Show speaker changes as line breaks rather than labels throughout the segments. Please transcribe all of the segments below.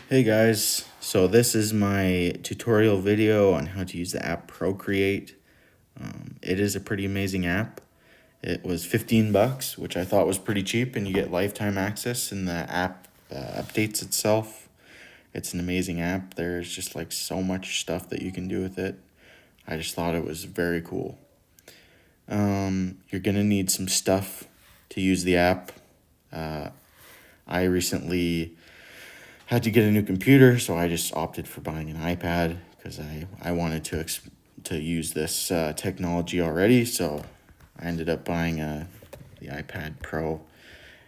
Hey guys, so this is my tutorial video on how to use the app Procreate. It is a pretty amazing app. It was 15 bucks, which I thought was pretty cheap, and you get lifetime access, and the app updates itself. It's an amazing app. There's just like so much stuff that you can do with it. I just thought it was very cool. You're gonna need some stuff to use the app. I recently had to get a new computer, so I just opted for buying an iPad because I wanted to use this technology already. So I ended up buying the iPad Pro.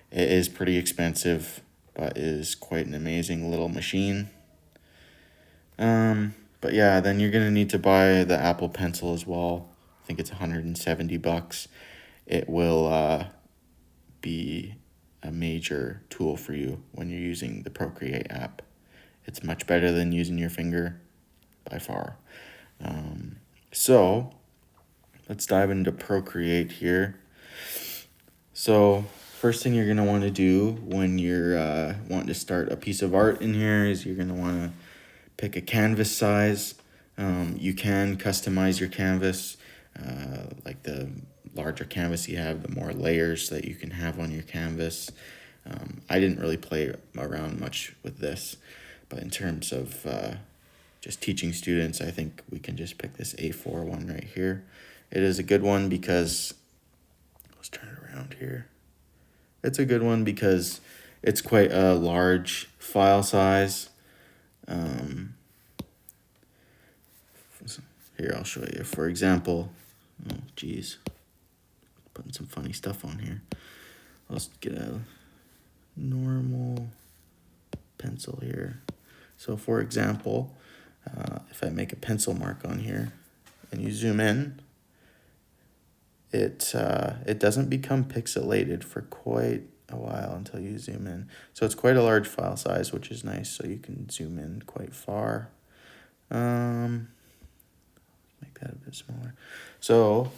It is pretty expensive, but is quite an amazing little machine. But yeah, then you're gonna need to buy the Apple Pencil as well. I think it's 170 bucks. It will be a major tool for you when you're using the Procreate app. It's much better than using your finger by far. So let's dive into Procreate here. So first thing you're going to want to do when you're wanting to start a piece of art in here is you're going to want to pick a canvas size. You can customize your canvas. Like the larger canvas you have, the more layers that you can have on your canvas. I didn't really play around much with this, but in terms of just teaching students, I think we can just pick this A4 one right here. It is a good one because, let's turn it around here. It's a good one because it's quite a large file size. Here, I'll show you. For example, oh geez, putting some funny stuff on here. Let's get a normal pencil here. So for example, if I make a pencil mark on here and you zoom in, it doesn't become pixelated for quite a while until you zoom in. So it's quite a large file size, which is nice. So you can zoom in quite far. Make that a bit smaller. So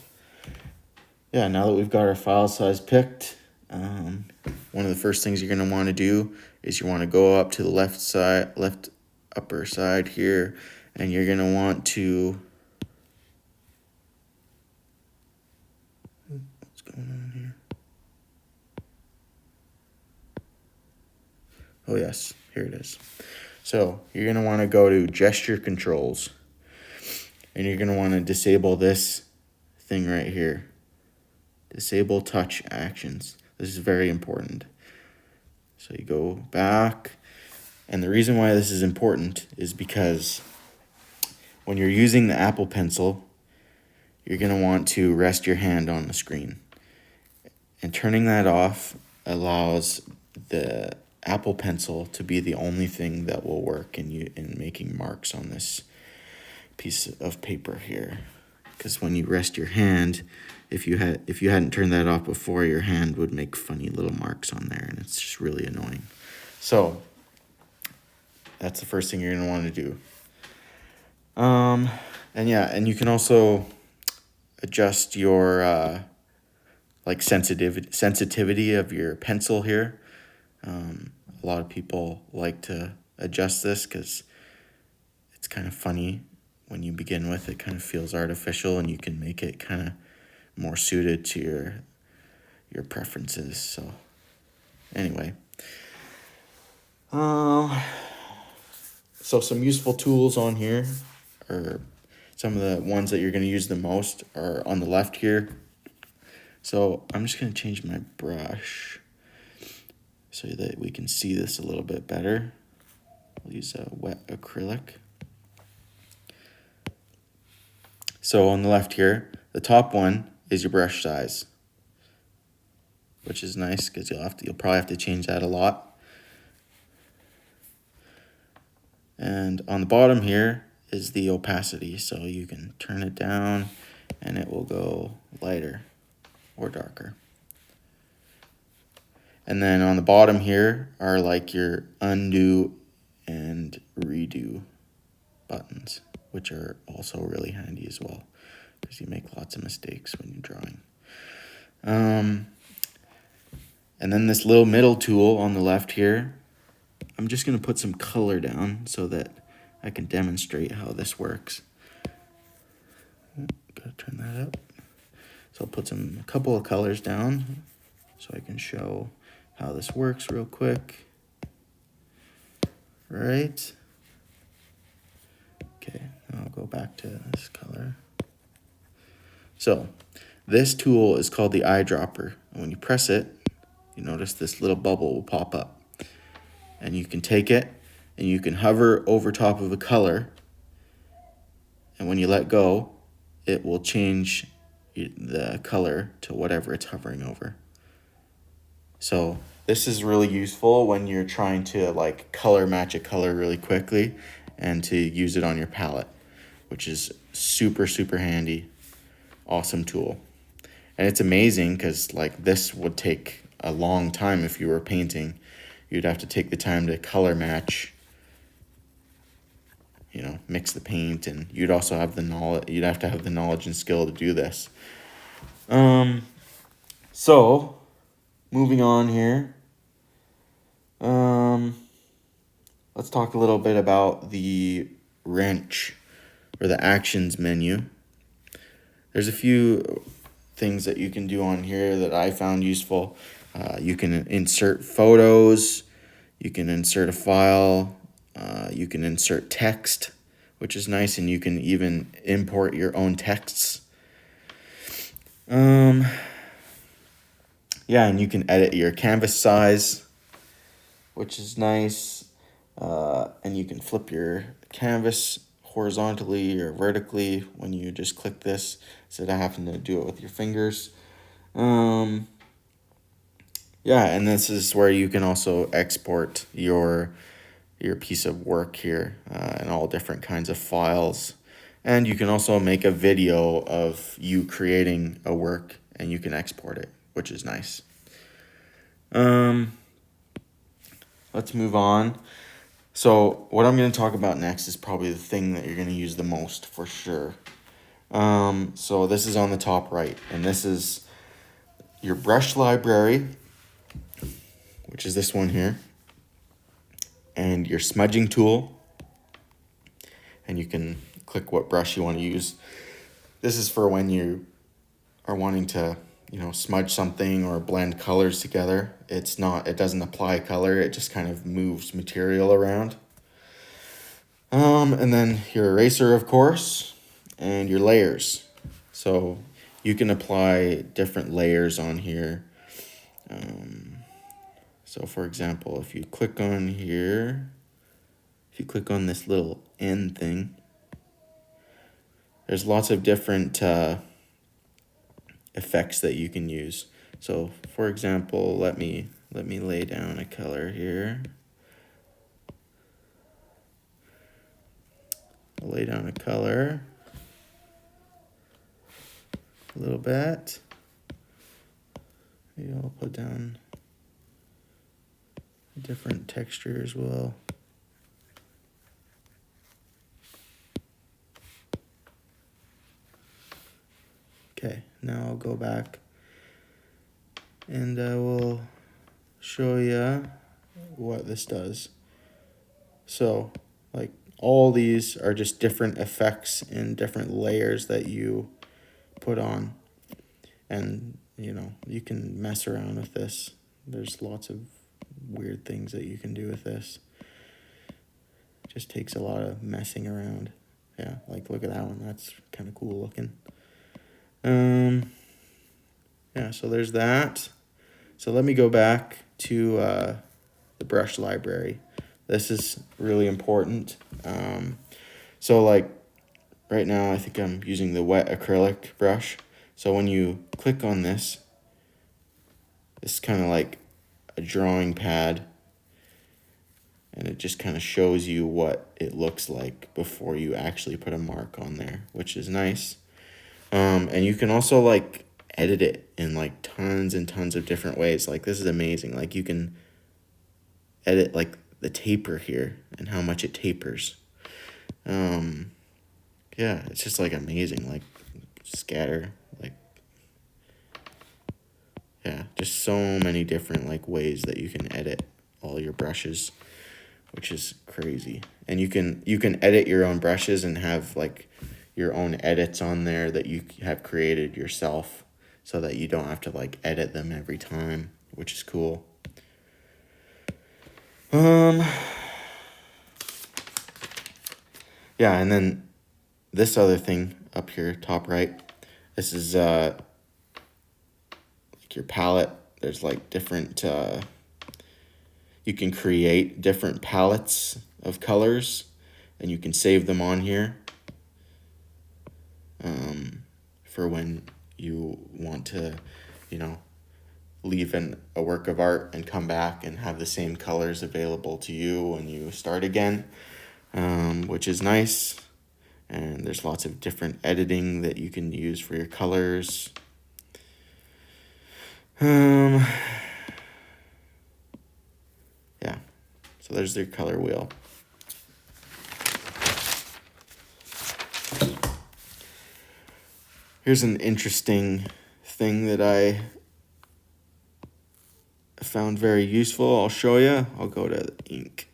yeah, now that we've got our file size picked, one of the first things you're going to want to do is you want to go up to the left upper side here, and you're going to want to, what's going on here? Oh yes, here it is. So you're going to want to go to gesture controls, and you're going to want to disable this thing right here. Disable touch actions. This is very important. So you go back, and the reason why this is important is because when you're using the Apple Pencil, you're going to want to rest your hand on the screen. And turning that off allows the Apple Pencil to be the only thing that will work in making marks on this piece of paper here. Because when you rest your hand, if you hadn't turned that off before, your hand would make funny little marks on there, and it's just really annoying. So that's the first thing you're going to want to do. And yeah, and you can also adjust your like sensitivity of your pencil here. A lot of people like to adjust this because it's kind of funny when you begin with. It kind of feels artificial, and you can make it kind of more suited to your preferences. So anyway, so some useful tools on here, or some of the ones that you're going to use the most, are on the left here. So I'm just going to change my brush so that we can see this a little bit better. I'll use a wet acrylic. So on the left here, the top one is your brush size, which is nice because you'll probably have to change that a lot. And on the bottom here is the opacity, so you can turn it down and it will go lighter or darker. And then on the bottom here are like your undo and redo buttons, which are also really handy as well because you make lots of mistakes when you're drawing. And then this little middle tool on the left here, I'm just going to put some color down so that I can demonstrate how this works. Gotta turn that up. So I'll put a couple of colors down so I can show how this works real quick. Right. Okay, I'll go back to this color. So this tool is called the eyedropper. And when you press it, you notice this little bubble will pop up. And you can take it and you can hover over top of a color. And when you let go, it will change the color to whatever it's hovering over. So this is really useful when you're trying to like color match a color really quickly and to use it on your palette, which is super, super handy. Awesome tool. And it's amazing because like this would take a long time if you were painting. You'd have to take the time to color match, you know, mix the paint, and you'd also have the knowledge. You'd have to have the knowledge and skill to do this. So moving on here. Let's talk a little bit about the wrench or the actions menu. There's a few things that you can do on here that I found useful. You can insert photos, you can insert a file, you can insert text, which is nice, and you can even import your own texts. Yeah, and you can edit your canvas size, which is nice. And you can flip your canvas horizontally or vertically when you just click this instead of having to do it with your fingers. Yeah, and this is where you can also export your piece of work here in all different kinds of files. And you can also make a video of you creating a work and you can export it, which is nice. Let's move on. So what I'm going to talk about next is probably the thing that you're going to use the most for sure. So this is on the top right, and this is your brush library, which is this one here, and your smudging tool, and you can click what brush you want to use. This is for when you are wanting to, you know, smudge something or blend colors together. It doesn't apply color, it just kind of moves material around. And then your eraser, of course, and your layers. So you can apply different layers on here. So for example, if you click on here, if you click on this little N thing, there's lots of different effects that you can use. So for example, let me lay down a color here. I'll lay down a color a little bit. Maybe I'll put down a different texture as well. Okay, now I'll go back and I will show you what this does. So, like, all these are just different effects and different layers that you put on. And, you know, you can mess around with this. There's lots of weird things that you can do with this. It just takes a lot of messing around. Yeah, like, look at that one. That's kind of cool looking. Yeah, so there's that. So let me go back to the brush library. This is really important. So like right now I think I'm using the wet acrylic brush. So when you click on this, it's kind of like a drawing pad, and it just kind of shows you what it looks like before you actually put a mark on there, which is nice. And you can also like edit it in like tons and tons of different ways. Like this is amazing. Like you can edit like the taper here and how much it tapers. Yeah, it's just like amazing. Like scatter, like, yeah, just so many different like ways that you can edit all your brushes. which is crazy. And you can edit your own brushes and have like your own edits on there that you have created yourself, so that you don't have to like edit them every time, which is cool. Yeah, and then this other thing up here, top right, this is like your palette. There's like different, you can create different palettes of colors, and you can save them on here for when you want to, leave a work of art and come back and have the same colors available to you when you start again, which is nice. And there's lots of different editing that you can use for your colors. Yeah, so there's their color wheel. Here's an interesting thing that I found very useful. I'll show you. I'll go to the ink.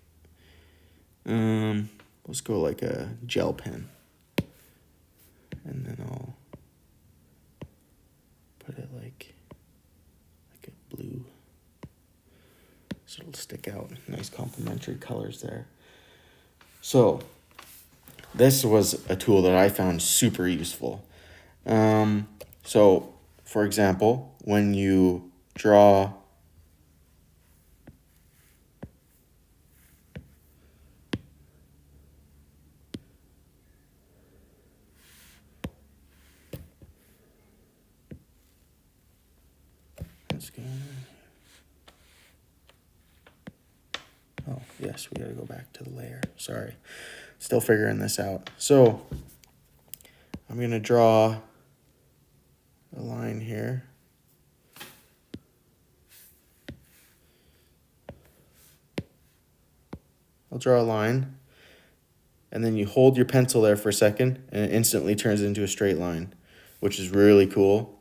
Let's go like a gel pen. And then I'll put it like a blue, so it'll stick out. Nice complementary colors there. So this was a tool that I found super useful. So for example, when you draw oh, yes, we gotta go back to the layer. Sorry. Still figuring this out. So I'm gonna draw a line here. I'll draw a line, and then you hold your pencil there for a second, and it instantly turns into a straight line, which is really cool.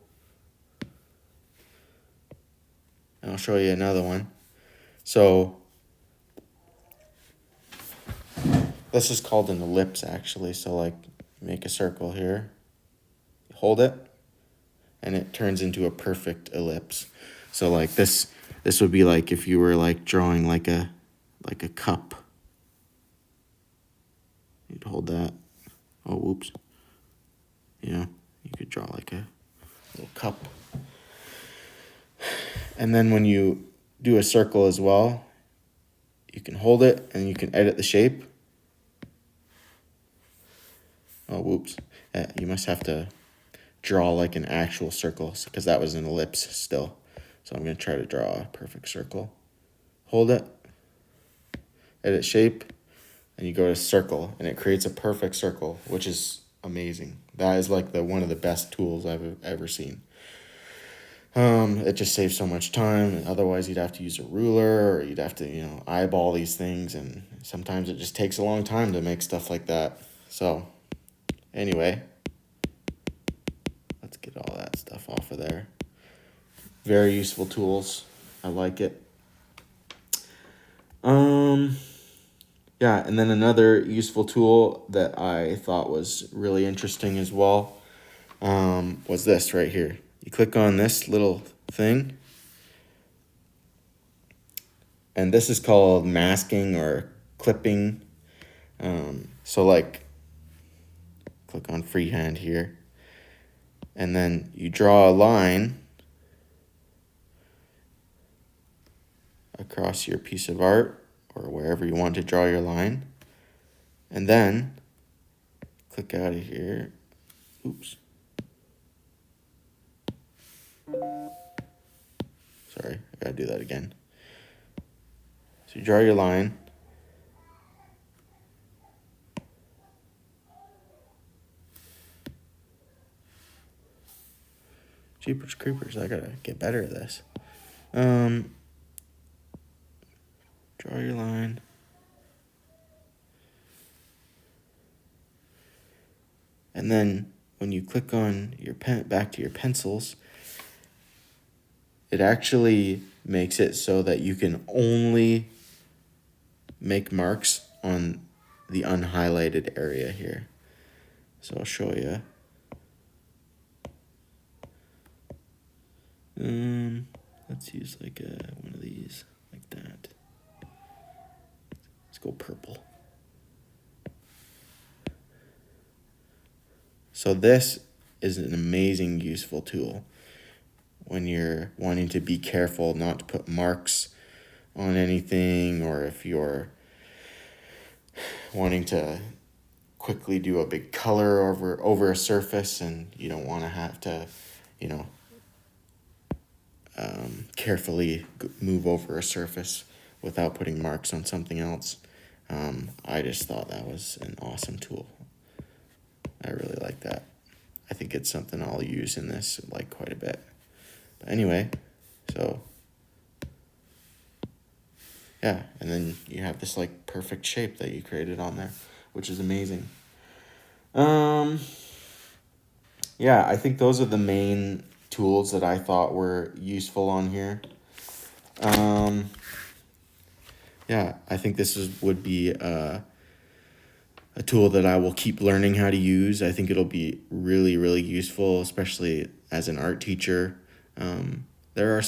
And I'll show you another one. So this is called an ellipse, actually. So like, make a circle here, hold it, and it turns into a perfect ellipse. So like this would be like if you were like drawing like a cup. You'd hold that. Oh, whoops. You could draw like a little cup. And then when you do a circle as well, you can hold it and you can edit the shape. Oh, whoops. You must have to draw like an actual circle, because that was an ellipse still. So I'm going to try to draw a perfect circle. Hold it, edit shape, and you go to circle, and it creates a perfect circle, which is amazing. That is like one of the best tools I've ever seen. It just saves so much time. Otherwise, you'd have to use a ruler, or you'd have to, eyeball these things, and sometimes it just takes a long time to make stuff like that. So, anyway, let's get all that stuff off of there. Very useful tools. I like it. Yeah, and then another useful tool that I thought was really interesting as well was this right here. You click on this little thing, and this is called masking or clipping. So like, click on freehand here, and then you draw a line across your piece of art or wherever you want to draw your line, and then click out of here. Oops. Sorry, I gotta do that again. So you draw your line, Jeepers creepers, I gotta get better at this. Draw your line. And then when you click on your pen, back to your pencils, it actually makes it so that you can only make marks on the unhighlighted area here. So I'll show you. Let's use like one of these, like that. Let's go purple. So this is an amazing, useful tool when you're wanting to be careful not to put marks on anything, or if you're wanting to quickly do a big color over a surface and you don't want to have to, you know, carefully move over a surface without putting marks on something else. I just thought that was an awesome tool. I really like that. I think it's something I'll use in this like quite a bit. But anyway, so yeah, and then you have this like perfect shape that you created on there, which is amazing. Yeah, I think those are the main tools that I thought were useful on here. Yeah, I think this would be a tool that I will keep learning how to use. I think it'll be really, really useful, especially as an art teacher. There are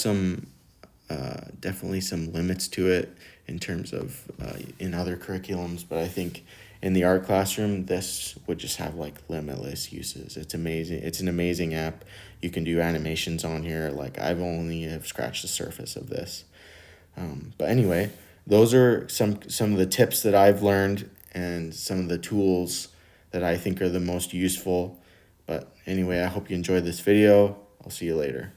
definitely some limits to it in terms of in other curriculums, but I think in the art classroom, this would just have like limitless uses. It's amazing. It's an amazing app. You can do animations on here. Like I've only have scratched the surface of this. But anyway, those are some of the tips that I've learned and some of the tools that I think are the most useful. But anyway, I hope you enjoyed this video. I'll see you later.